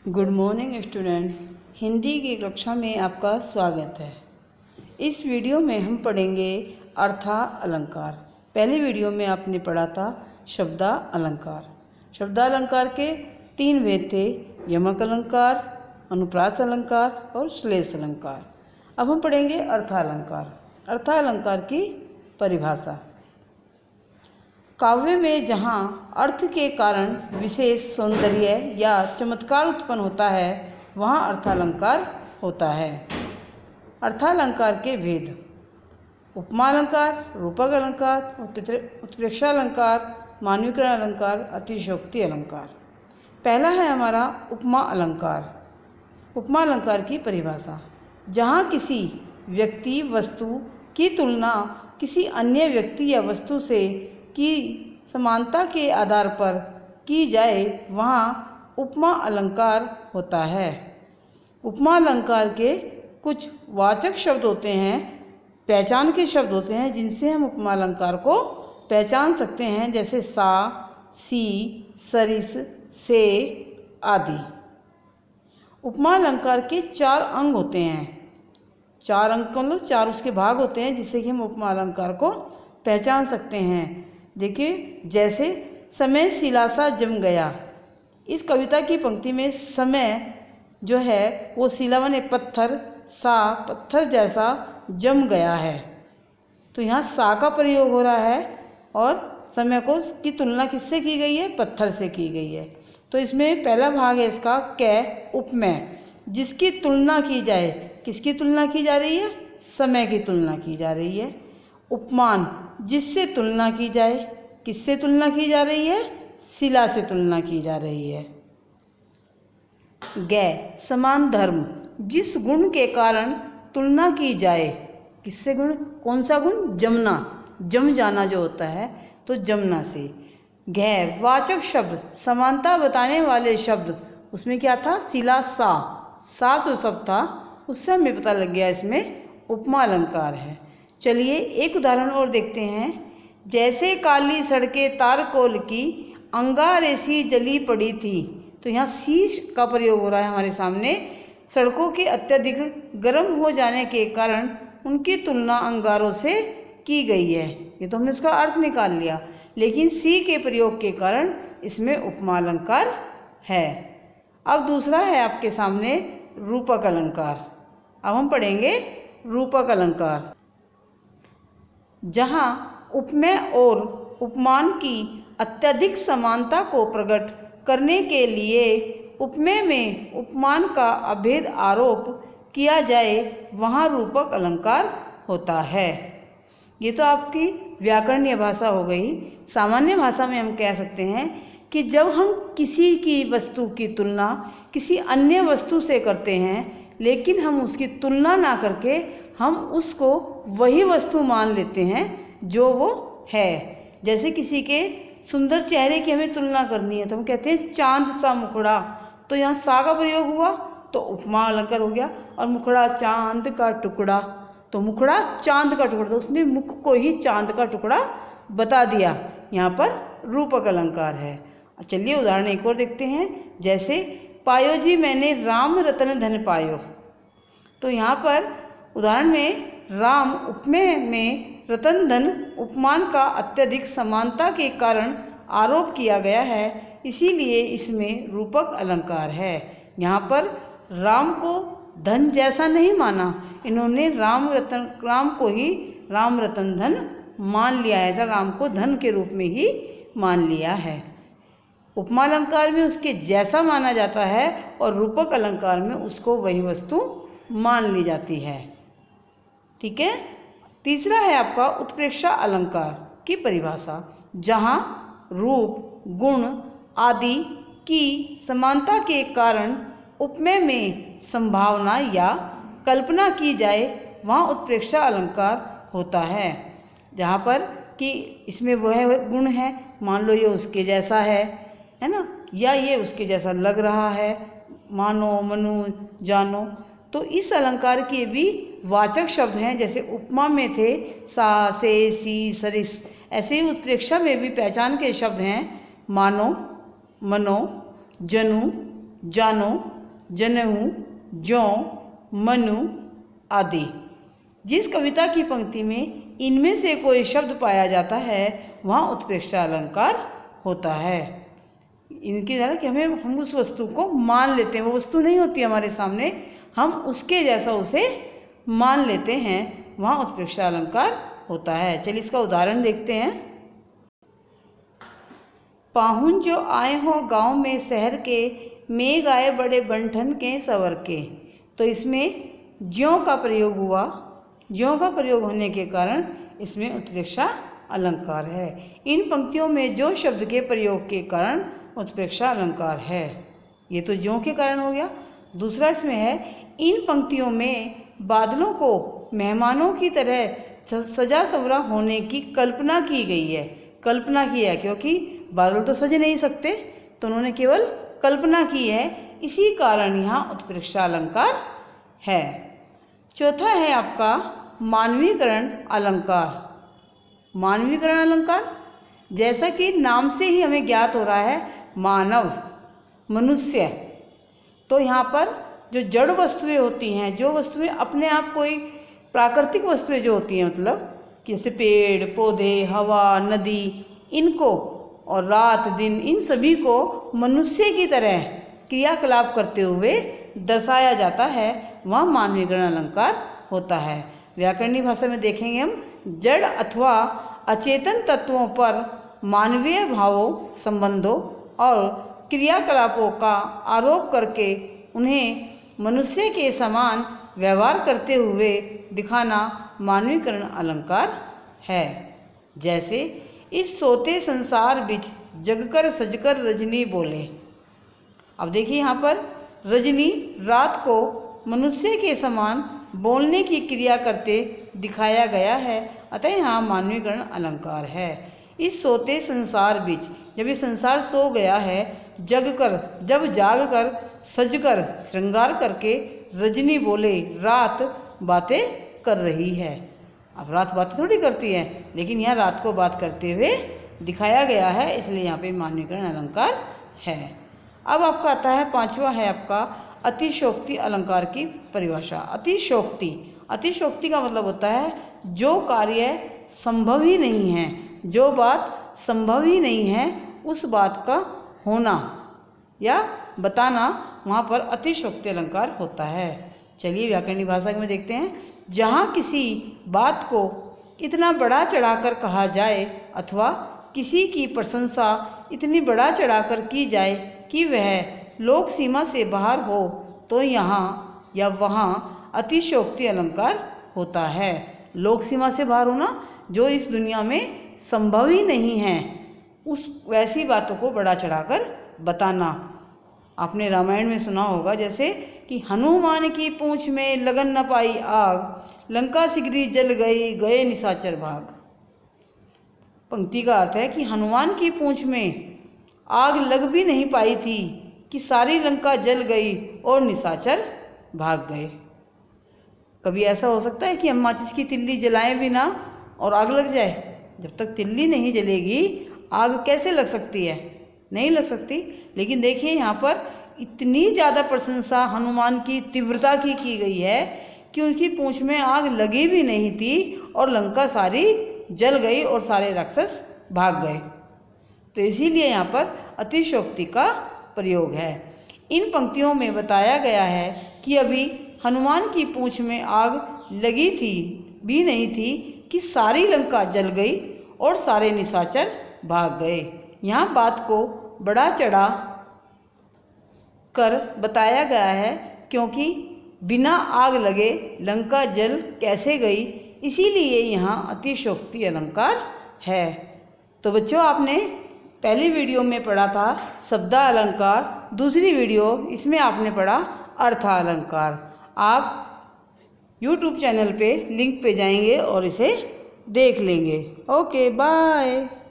Good morning student. Hindi की कक्षा में आपका स्वागत है। इस वीडियो में हम पढ़ेंगे अर्था अलंकार। पहले वीडियो में आपने पढ़ा था शब्दा अलंकार। शब्दा अलंकार के 3 भेद थे, यमक अलंकार, अनुप्रास अलंकार और श्लेष अलंकार। अब हम पढ़ेंगे अर्था अलंकार। अर्था अलंकार की परिभाषा। काव्य में जहाँ अर्थ के कारण विशेष सौंदर्य या चमत्कार उत्पन्न होता है वहाँ अर्थालंकार होता है। अर्थालंकार के भेद: उपमा अलंकार, रूपक अलंकार, उत्प्रेक्षा अलंकार, मानवीकरण अलंकार, अतिशयोक्ति अलंकार। पहला है हमारा उपमा अलंकार। उपमा अलंकार की परिभाषा: जहाँ किसी व्यक्ति वस्तु की तुलना किसी अन्य व्यक्ति या वस्तु से की समानता के आधार पर की जाए वहाँ उपमा अलंकार होता है। उपमा अलंकार के कुछ वाचक शब्द होते हैं, पहचान के शब्द होते हैं जिनसे हम उपमा अलंकार को पहचान सकते हैं, जैसे सा, सी, सरिस, से आदि। उपमा अलंकार के 4 अंग होते हैं। 4 अंग मतलब 4 उसके भाग होते हैं जिससे कि हम उपमा अलंकार को पहचान सकते हैं। देखिए, जैसे समय सिलासा जम गया। इस कविता की पंक्ति में समय जो है वो सिला माने पत्थर, सा पत्थर जैसा जम गया है। तो यहाँ सा का प्रयोग हो रहा है और समय को की तुलना किससे की गई है? पत्थर से की गई है। तो इसमें पहला भाग है इसका कै, उपमेय, जिसकी तुलना की जाए। किसकी तुलना की जा रही है? समय की तुलना की जा रही है। उपमान, जिससे तुलना की जाए। किससे तुलना की जा रही है? शिला से तुलना की जा रही है। गै, समान धर्म, जिस गुण के कारण तुलना की जाए। किससे गुण? कौन सा गुण? जमना, जम जाना जो होता है, तो जमना से। घै, वाचक शब्द, समानता बताने वाले शब्द। उसमें क्या था? शिला सा जो शब्द था उससे हमें पता लग गया इसमें उपमा अलंकार है। चलिए एक उदाहरण और देखते हैं। जैसे काली सड़कें तारकोल की, अंगारे सी जली पड़ी थी। तो यहाँ सी का प्रयोग हो रहा है हमारे सामने। सड़कों के अत्यधिक गर्म हो जाने के कारण उनकी तुलना अंगारों से की गई है। ये तो हमने इसका अर्थ निकाल लिया, लेकिन सी के प्रयोग के कारण इसमें उपमा अलंकार है। अब दूसरा है आपके सामने रूपक अलंकार। अब हम पढ़ेंगे रूपक अलंकार। जहाँ उपमेय और उपमान की अत्यधिक समानता को प्रकट करने के लिए उपमेय में उपमान का अभेद आरोप किया जाए वहाँ रूपक अलंकार होता है। ये तो आपकी व्याकरणीय भाषा हो गई। सामान्य भाषा में हम कह सकते हैं कि जब हम किसी की वस्तु की तुलना किसी अन्य वस्तु से करते हैं, लेकिन हम उसकी तुलना ना करके हम उसको वही वस्तु मान लेते हैं जो वो है। जैसे किसी के सुंदर चेहरे की हमें तुलना करनी है तो हम कहते हैं चांद सा मुखड़ा। तो यहाँ सा का प्रयोग हुआ तो उपमा अलंकार हो गया। और मुखड़ा चांद का टुकड़ा, तो मुखड़ा चांद का टुकड़ा, तो उसने मुख को ही चांद का टुकड़ा बता दिया। यहाँ पर रूपक अलंकार है। चलिए उदाहरण एक और देखते हैं। जैसे पायो जी मैंने राम रतन धन पायो। तो यहाँ पर उदाहरण में राम उपमेय में, रतन धन उपमान का अत्यधिक समानता के कारण आरोप किया गया है, इसीलिए इसमें रूपक अलंकार है। यहाँ पर राम को धन जैसा नहीं माना, इन्होंने राम को ही राम रतन धन मान लिया है, ऐसा राम को धन के रूप में ही मान लिया है। उपमा अलंकार में उसके जैसा माना जाता है और रूपक अलंकार में उसको वही वस्तु मान ली जाती है। ठीक है। तीसरा है आपका उत्प्रेक्षा अलंकार की परिभाषा। जहाँ रूप, गुण आदि की समानता के कारण उपमेय में संभावना या कल्पना की जाए वहाँ उत्प्रेक्षा अलंकार होता है। जहाँ पर कि इसमें वह गुण है, मान लो ये उसके जैसा है ना, या ये उसके जैसा लग रहा है, मानो, मनो, जानो। तो इस अलंकार के भी वाचक शब्द हैं, जैसे उपमा में थे सा, से, सी, सरिस, ऐसे ही उत्प्रेक्षा में भी पहचान के शब्द हैं मानो, मनो, जनु, जानो, जनहूँ, ज्यों, मनु आदि। जिस कविता की पंक्ति में इनमें से कोई शब्द पाया जाता है वहाँ उत्प्रेक्षा अलंकार होता है। इनके द्वारा कि हम उस वस्तु को मान लेते हैं, वो वस्तु नहीं होती हमारे सामने, हम उसके जैसा उसे मान लेते हैं, वहाँ उत्प्रेक्षा अलंकार होता है। चलिए इसका उदाहरण देखते हैं। पाहुन जो आए हों गांव में शहर के, मेघ आए बड़े बंठन के सवर के। तो इसमें ज्यों का प्रयोग हुआ, ज्यों का प्रयोग होने के कारण इसमें उत्प्रेक्षा अलंकार है। इन पंक्तियों में जो शब्द के प्रयोग के कारण उत्प्रेक्षा अलंकार है, ये तो ज्यों के कारण हो गया। दूसरा इसमें है, इन पंक्तियों में बादलों को मेहमानों की तरह सजा संवरा होने की कल्पना की गई है। कल्पना की है क्योंकि बादल तो सज नहीं सकते, तो उन्होंने केवल कल्पना की है, इसी कारण यहाँ उत्प्रेक्षा अलंकार है। चौथा है आपका मानवीकरण अलंकार। मानवीकरण अलंकार, जैसा कि नाम से ही हमें ज्ञात हो रहा है मानव, मनुष्य, तो यहाँ पर जो जड़ वस्तुएं होती हैं, जो वस्तुएं अपने आप कोई प्राकृतिक वस्तुएं जो होती हैं, मतलब जैसे पेड़ पौधे, हवा, नदी, इनको और रात दिन, इन सभी को मनुष्य की तरह क्रियाकलाप करते हुए दर्शाया जाता है, वह मानवीकरण अलंकार होता है। व्याकरणीय भाषा में देखेंगे हम, जड़ अथवा अचेतन तत्वों पर मानवीय भावों, संबंधों और क्रियाकलापों का आरोप करके उन्हें मनुष्य के समान व्यवहार करते हुए दिखाना मानवीकरण अलंकार है। जैसे इस सोते संसार बिच जगकर सजकर रजनी बोले। अब देखिए यहाँ पर रजनी रात को मनुष्य के समान बोलने की क्रिया करते दिखाया गया है, अतः यहाँ मानवीकरण अलंकार है। इस सोते संसार बीच, जब ये संसार सो गया है, जगकर, जब जाग कर, सजकर, श्रृंगार करके, रजनी बोले, रात बातें कर रही है। अब रात बातें थोड़ी करती है, लेकिन यहाँ रात को बात करते हुए दिखाया गया है, इसलिए यहाँ पे मानवीकरण अलंकार है। अब आपका आता है पांचवा है आपका अतिशोक्ति अलंकार की परिभाषा। अतिशोक्ति, अतिशोक्ति का मतलब होता है जो कार्य संभव ही नहीं है, जो बात संभव ही नहीं है, उस बात का होना या बताना, वहाँ पर अतिशोक्ति अलंकार होता है। चलिए व्याकरणीय भाषा में देखते हैं। जहाँ किसी बात को इतना बड़ा चढ़ाकर कहा जाए अथवा किसी की प्रशंसा इतनी बड़ा चढ़ाकर की जाए कि वह लोक सीमा से बाहर हो, तो यहाँ या वहाँ अतिशयोक्ति अलंकार होता है। लोक सीमा से बाहर होना, जो इस दुनिया में संभव ही नहीं है, उस वैसी बातों को बड़ा चढ़ाकर बताना। आपने रामायण में सुना होगा जैसे कि हनुमान की पूंछ में लगन न पाई आग, लंका सिगरी जल गई, गए निशाचर भाग। पंक्ति का अर्थ है कि हनुमान की पूंछ में आग लग भी नहीं पाई थी कि सारी लंका जल गई और निशाचर भाग गए। कभी ऐसा हो सकता है कि हम माचिस की तिल्ली जलाएं भी ना और आग लग जाए? जब तक तिल्ली नहीं जलेगी आग कैसे लग सकती है? नहीं लग सकती। लेकिन देखिए यहाँ पर इतनी ज़्यादा प्रशंसा हनुमान की तीव्रता की गई है कि उनकी पूंछ में आग लगी भी नहीं थी और लंका सारी जल गई और सारे राक्षस भाग गए। तो इसीलिए यहाँ पर अतिशयोक्ति का प्रयोग है। इन पंक्तियों में बताया गया है कि अभी हनुमान की पूंछ में आग लगी थी भी नहीं थी कि सारी लंका जल गई और सारे निशाचर भाग गए। यहाँ बात को बड़ा चढ़ा कर बताया गया है, क्योंकि बिना आग लगे लंका जल कैसे गई, इसीलिए यहाँ अतिशयोक्ति अलंकार है। तो बच्चों, आपने पहली वीडियो में पढ़ा था शब्दा अलंकार, दूसरी वीडियो इसमें आपने पढ़ा अर्था अलंकार। आप YouTube चैनल पे लिंक पे जाएंगे और इसे देख लेंगे। Okay, bye.